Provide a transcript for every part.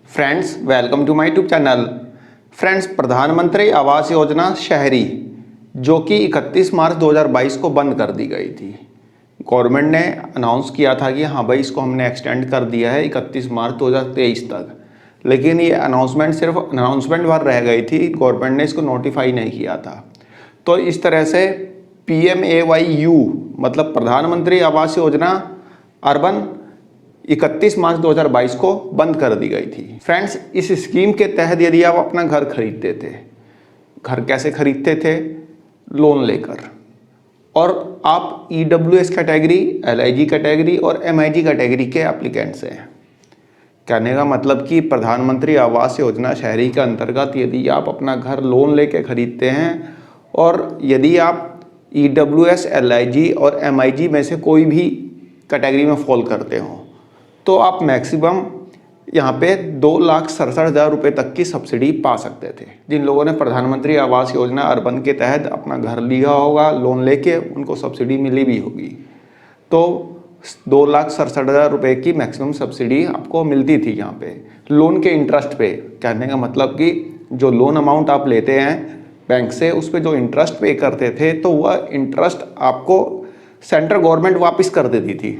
Friends, welcome to my YouTube channel. Friends, Pradhan Mantri Awas योजना शहरी जो कि 31 मार्च 2022 को बंद कर दी गई थी। गवर्नमेंट ने अनाउंस किया था कि हाँ भाई, इसको हमने एक्सटेंड कर दिया है 31 मार्च 2023 तक, लेकिन ये अनाउंसमेंट सिर्फ अनाउंसमेंट भर रह गई थी। गवर्नमेंट ने इसको नोटिफाई नहीं किया था। तो इस तरह से PMAYU मतलब प्रधानमंत्री आवास योजना अर्बन 31 मार्च 2022 को बंद कर दी गई थी। फ्रेंड्स, इस स्कीम के तहत यदि आप अपना घर खरीदते थे, घर कैसे खरीदते थे? लोन लेकर। और आप EWS कैटेगरी, LIG कैटेगरी और MIG कैटेगरी के एप्लीकेंट्स हैं। कहने का मतलब कि प्रधानमंत्री आवास योजना शहरी के अंतर्गत यदि आप अपना घर लोन लेके खरीदते हैं और यदि आप EWS, LIG और MIG में से कोई भी कैटेगरी में फॉल करते हो तो आप मैक्सिमम यहाँ पे 2,67,000 रुपये तक की सब्सिडी पा सकते थे। जिन लोगों ने प्रधानमंत्री आवास योजना अर्बन के तहत अपना घर लिया होगा लोन लेके, उनको सब्सिडी मिली भी होगी। तो 2,67,000 रुपये की मैक्सिमम सब्सिडी आपको मिलती थी यहाँ पे लोन के इंटरेस्ट पे। कहने का मतलब कि जो लोन अमाउंट आप लेते हैं बैंक से, उस पर जो इंटरेस्ट पे करते थे तो वह इंटरेस्ट आपको सेंट्रल गवर्नमेंट वापस कर देती थी।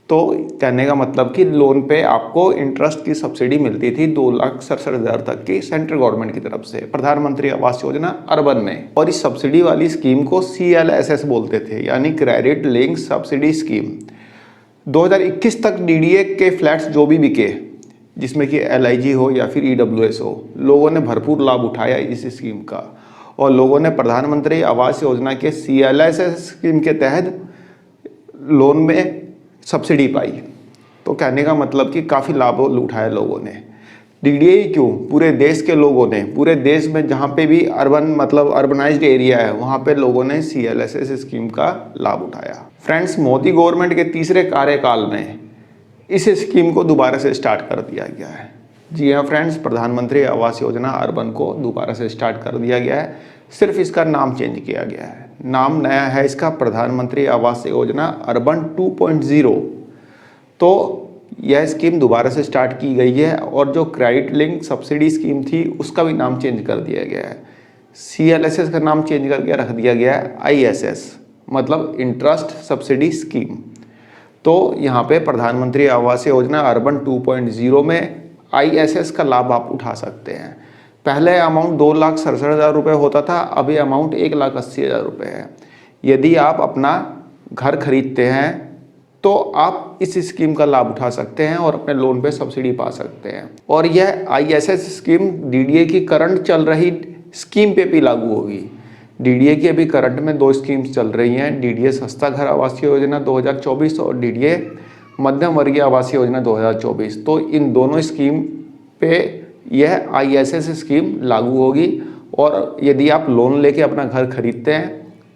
तो कहने का मतलब कि लोन पे आपको इंटरेस्ट की सब्सिडी मिलती थी 2,67,000 तक की सेंट्रल गवर्नमेंट की तरफ से प्रधानमंत्री आवास योजना अर्बन में। और इस सब्सिडी वाली स्कीम को CLSS बोलते थे, यानी क्रेडिट लिंक सब्सिडी स्कीम। 2021 तक DDA के फ्लैट्स जो भी बिके, जिसमें कि LIG हो या फिर EWS हो, लोगों ने भरपूर लाभ उठाया इस स्कीम का। और लोगों ने प्रधानमंत्री आवास योजना के CLSS स्कीम के तहत लोन में सब्सिडी पाई। तो कहने का मतलब कि काफ़ी लाभ उठाया लोगों ने। DDA ही क्यों, पूरे देश के लोगों ने, पूरे देश में जहाँ पे भी अर्बन मतलब अर्बनाइज्ड एरिया है वहाँ पे लोगों ने CLSS स्कीम का लाभ उठाया। फ्रेंड्स, मोदी गवर्नमेंट के तीसरे कार्यकाल में इस स्कीम को दोबारा से स्टार्ट कर दिया गया है। जी हाँ फ्रेंड्स, प्रधानमंत्री आवास योजना अर्बन को दोबारा से स्टार्ट कर दिया गया है। सिर्फ इसका नाम चेंज किया गया है। नाम नया है इसका प्रधानमंत्री आवास योजना अर्बन 2.0। तो यह स्कीम दोबारा से स्टार्ट की गई है और जो क्रेडिट लिंक सब्सिडी स्कीम थी उसका भी नाम चेंज कर दिया गया है। CLSS का नाम चेंज करके रख दिया गया है ISS मतलब इंटरेस्ट सब्सिडी स्कीम। तो यहाँ पे प्रधानमंत्री आवास योजना अर्बन 2.0 में ISS का लाभ आप उठा सकते हैं। पहले अमाउंट 2,67,000 रुपये होता था, अभी अमाउंट 1,80,000 रुपये है। यदि आप अपना घर खरीदते हैं तो आप इस स्कीम का लाभ उठा सकते हैं और अपने लोन पे सब्सिडी पा सकते हैं। और यह ISS स्कीम DDA की करंट चल रही स्कीम पे भी लागू होगी। DDA की अभी करंट में 2 स्कीम्स चल रही हैं, DDA सस्ता घर आवासीय योजना 2024 और DDA मध्यम वर्गीय आवासीय योजना 2024। तो इन दोनों स्कीम पे यह ISS स्कीम लागू होगी। और यदि आप लोन लेके अपना घर खरीदते हैं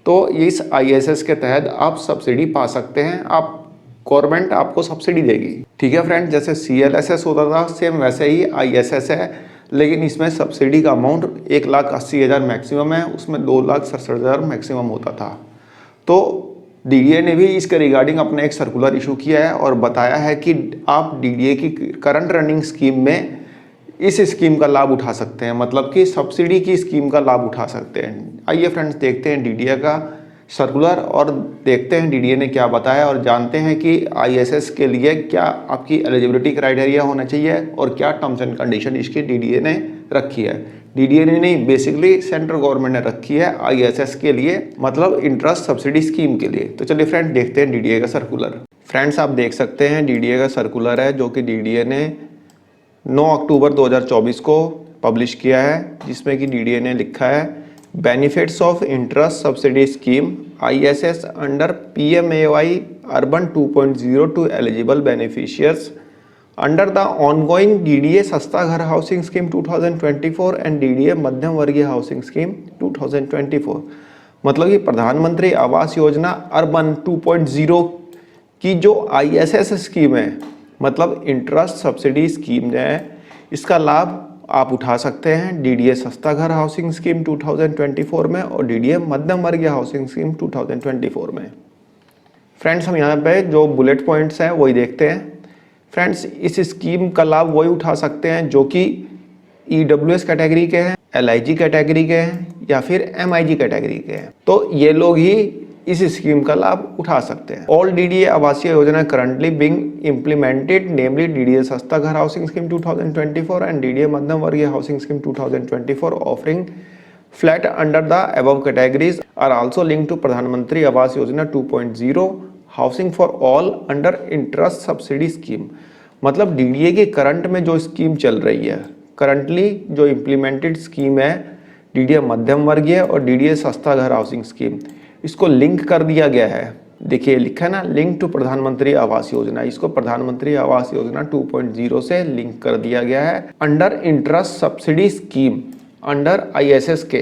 तो इस ISS के तहत आप सब्सिडी पा सकते हैं। आप गवर्नमेंट आपको सब्सिडी देगी। ठीक है फ्रेंड, जैसे CLSS होता था सेम वैसे ही ISS है, लेकिन इसमें सब्सिडी का अमाउंट 1,80,000 मैक्सिमम है, उसमें 2,67,000 मैक्सिमम होता था। तो DDA ने भी इसके रिगार्डिंग अपने एक सर्कुलर इशू किया है और बताया है कि आप DDA की करंट रनिंग स्कीम में इस स्कीम का लाभ उठा सकते हैं, मतलब कि सब्सिडी की स्कीम का लाभ उठा सकते हैं। आइए फ्रेंड्स, देखते हैं DDA का सर्कुलर और देखते हैं DDA ने क्या बताया और जानते हैं कि ISS के लिए क्या आपकी एलिजिबिलिटी क्राइटेरिया होना चाहिए और क्या टर्म्स एंड कंडीशन इसकी DDA ने रखी है। DDA ने नहीं, बेसिकली सेंट्रल गवर्नमेंट ने रखी है ISS के लिए, मतलब इंटरेस्ट सब्सिडी स्कीम के लिए। तो चलिए फ्रेंड, देखते हैं DDA का सर्कुलर। फ्रेंड्स, आप देख सकते हैं DDA का सर्कुलर है जो कि DDA ने 9 अक्टूबर 2024 को पब्लिश किया है, जिसमें कि DDA ने लिखा है benefits of interest subsidy scheme ISS under PMAY urban 2.0 to eligible beneficiaries under the ongoing DDA Sasta घर housing scheme 2024 and DDA Madhyam Vargiya housing scheme 2024। मतलब कि प्रधानमंत्री आवास योजना अर्बन 2.0 की जो ISS स्कीम है, मतलब इंटरेस्ट सब्सिडी स्कीम है, इसका लाभ आप उठा सकते हैं DDA सस्ता घर हाउसिंग स्कीम 2024 में और DDA Madhyam Vargiya housing scheme 2024 में। फ्रेंड्स, हम यहाँ पे जो बुलेट पॉइंट्स हैं वही देखते हैं। फ्रेंड्स इस स्कीम का लाभ वही उठा सकते हैं जो कि EWS कैटेगरी के हैं, LIG कैटेगरी के हैं या फिर MIG कैटेगरी के हैं। तो ये लोग ही इस स्कीम का लाभ उठा सकते हैं। ऑल DDA आवासीय योजना करंटली बिंग इम्प्लीमेंटेड नेमली DDA सस्ता घर housing scheme 2024 and DDA Madhyam Vargiya housing scheme 2024 offering flat under the above categories are also linked to Pradhan Mantri Awas Yojana 2.0 housing for all under interest subsidy scheme. मतलब DDA की करंट में जो scheme चल रही है, करंटली जो implemented scheme है DDA मध्यम वर्गीय और DDA सस्ता घर हाउसिंग स्कीम, इसको लिंक कर दिया गया है। देखिए लिखा है ना, लिंक टू प्रधानमंत्री आवास योजना, इसको प्रधानमंत्री आवास योजना 2.0 से लिंक कर दिया गया है under interest subsidy scheme under ISS के।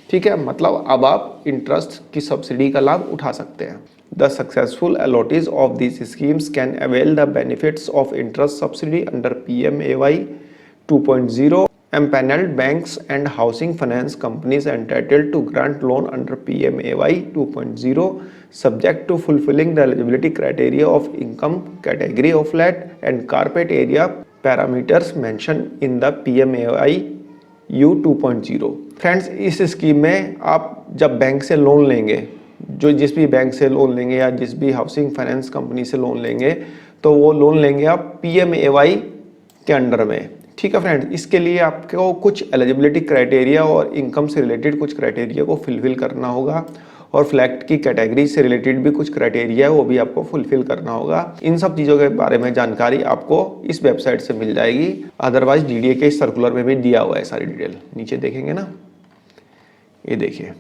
ठीक है, मतलब अब आप इंटरेस्ट की सब्सिडी का लाभ उठा सकते हैं। The successful allottees of this schemes can avail the benefits of interest subsidy under PMAY 2.0 empaneled banks and housing finance companies entitled to grant loan under PMAY 2.0 subject to fulfilling the eligibility criteria of income category of flat and carpet area parameters mentioned in the PMAY U 2.0। Friends इस scheme में आप जब bank से loan लेंगे, जो जिस भी bank से लोन लेंगे या जिस भी हाउसिंग फाइनेंस कंपनी से लोन लेंगे, तो वो लोन लेंगे आप PMAY के अंडर में। ठीक है फ्रेंड्स, इसके लिए आपको कुछ एलिजिबिलिटी क्राइटेरिया और इनकम से रिलेटेड कुछ क्राइटेरिया को फुलफिल करना होगा और फ्लैट की कैटेगरी से रिलेटेड भी कुछ क्राइटेरिया है वो भी आपको फुलफिल करना होगा। इन सब चीज़ों के बारे में जानकारी आपको इस वेबसाइट से मिल जाएगी, अदरवाइज DDA के सर्कुलर में भी दिया हुआ है सारी डिटेल। नीचे देखेंगे ना, ये देखिए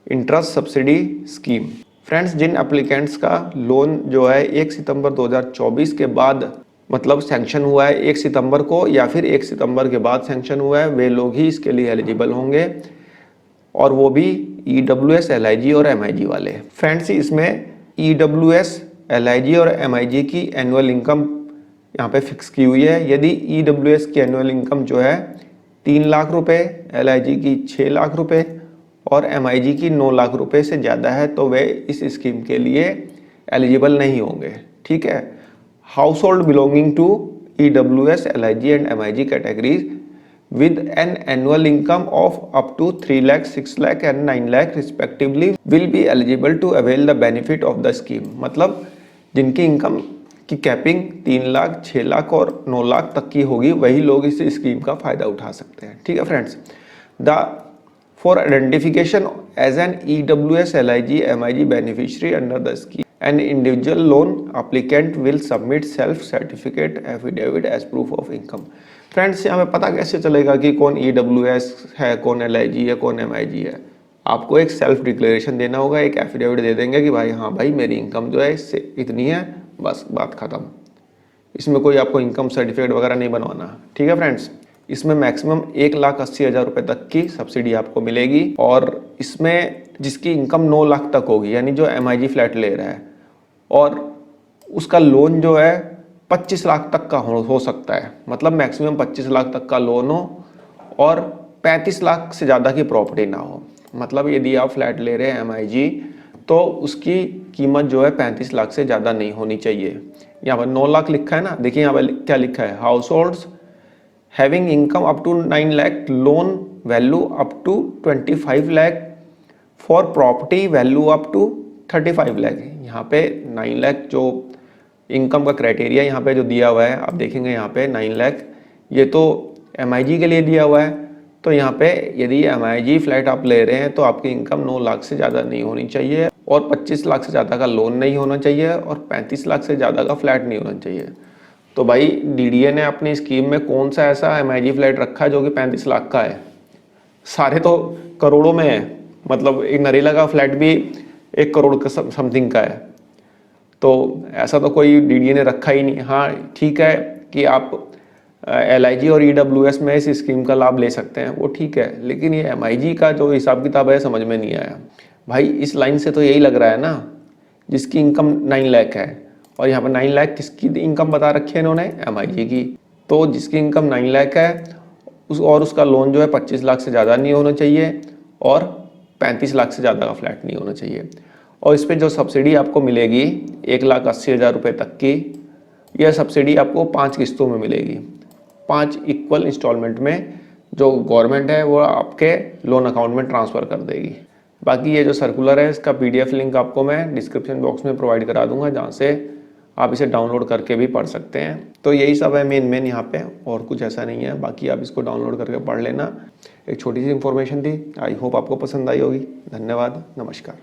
इंटरेस्ट सब्सिडी स्कीम। फ्रेंड्स जिन एप्लीकेंट्स का लोन जो है 1 सितंबर 2024 के बाद मतलब सैंक्शन हुआ है 1 सितंबर को या फिर 1 सितंबर के बाद सैंक्शन हुआ है, वे लोग ही इसके लिए एलिजिबल होंगे और वो भी EWS, LIG और MIG वाले। फ्रेंड्स इसमें EWS, LIG और MIG की एनुअल इनकम यहाँ पे फिक्स की हुई है। यदि EWS की एनुअल इनकम जो है 3 लाख रुपए, LIG की 6 लाख रुपए और MIG की 9 लाख रुपए से ज़्यादा है तो वे इस स्कीम के लिए एलिजिबल नहीं होंगे। ठीक है, household belonging to EWS, LIG and MIG categories with an annual income of up to 3 lakh, 6 lakh and 9 lakh respectively will be eligible to avail the benefit of the scheme। मतलब जिनकी income की capping 3 lakh, 6 lakh और 9 लाख तक की होगी वही लोग इस स्कीम का फायदा उठा सकते हैं। ठीक है friends, the for identification as an EWS, LIG, MIG beneficiary under the scheme an individual loan applicant will submit self certificate affidavit as proof of income। Friends यहाँ पे पता कैसे चलेगा कि कौन EWS है, कौन LIG है, कौन MIG है? आपको एक सेल्फ डिक्लेरेशन देना होगा, एक एफिडेविट दे देंगे कि भाई हाँ भाई मेरी इनकम जो है इससे इतनी है, बस बात खत्म। इसमें कोई आपको इनकम सर्टिफिकेट वगैरह नहीं बनवाना। ठीक है फ्रेंड्स, इसमें मैक्सिमम 1,80,000 रुपये तक की सब्सिडी आपको मिलेगी और इसमें जिसकी इनकम 9 लाख तक होगी, यानी जो MIG फ्लैट ले रहा है और उसका लोन जो है 25 लाख तक का हो सकता है, मतलब मैक्सिमम 25 लाख तक का लोन हो और 35 लाख से ज़्यादा की प्रॉपर्टी ना हो। मतलब यदि आप फ्लैट ले रहे हैं MIG तो उसकी कीमत जो है 35 लाख से ज़्यादा नहीं होनी चाहिए। यहाँ पर 9 लाख लिखा है ना, देखिए यहाँ पर क्या लिखा है, households having income up to 9 lakh, loan value up to 25 lakh, for property value up to 35 lakh. यहाँ पे 9 लाख जो इनकम का क्राइटेरिया यहाँ पे जो दिया हुआ है, आप देखेंगे यहाँ पे 9 लाख, ये तो MIG के लिए दिया हुआ है। तो यहाँ पे यदि MIG फ्लैट आप ले रहे हैं तो आपकी इनकम 9 लाख से ज़्यादा नहीं होनी चाहिए और 25 लाख से ज़्यादा का लोन नहीं होना चाहिए और 35 लाख से ज़्यादा का फ्लैट नहीं होना चाहिए। तो भाई DDA ने अपनी स्कीम में कौन सा ऐसा MIG फ्लैट रखा है जो कि 35 लाख का है? सारे तो करोड़ों में है, मतलब एक नरेला का फ्लैट भी 1 करोड़ का समथिंग का है। तो ऐसा तो कोई DDA ने रखा ही नहीं। हाँ ठीक है कि आप LIG और EWS में इस स्कीम का लाभ ले सकते हैं, वो ठीक है, लेकिन ये MIG का जो हिसाब किताब है समझ में नहीं आया। भाई इस लाइन से तो यही लग रहा है ना, जिसकी इनकम 9 लाख है और यहाँ पर 9 लाख किसकी इनकम बता रखी है इन्होंने, MIG की। तो जिसकी इनकम 9 लाख है और उसका लोन जो है 25 लाख से ज़्यादा नहीं होना चाहिए और 35 लाख से ज़्यादा का फ्लैट नहीं होना चाहिए। और इस पर जो सब्सिडी आपको मिलेगी 1,80,000 रुपये तक की, यह सब्सिडी आपको 5 किस्तों में मिलेगी, 5 इक्वल इंस्टॉलमेंट में जो गवर्नमेंट है वो आपके लोन अकाउंट में ट्रांसफ़र कर देगी। बाकी ये जो सर्कुलर है इसका PDF लिंक आपको मैं डिस्क्रिप्शन बॉक्स में प्रोवाइड करा दूंगा, जहाँ से आप इसे डाउनलोड करके भी पढ़ सकते हैं। तो यही सब है मेन यहाँ पे, और कुछ ऐसा नहीं है। बाकी आप इसको डाउनलोड करके पढ़ लेना। एक छोटी सी इन्फॉर्मेशन थी, आई होप आपको पसंद आई होगी। धन्यवाद, नमस्कार।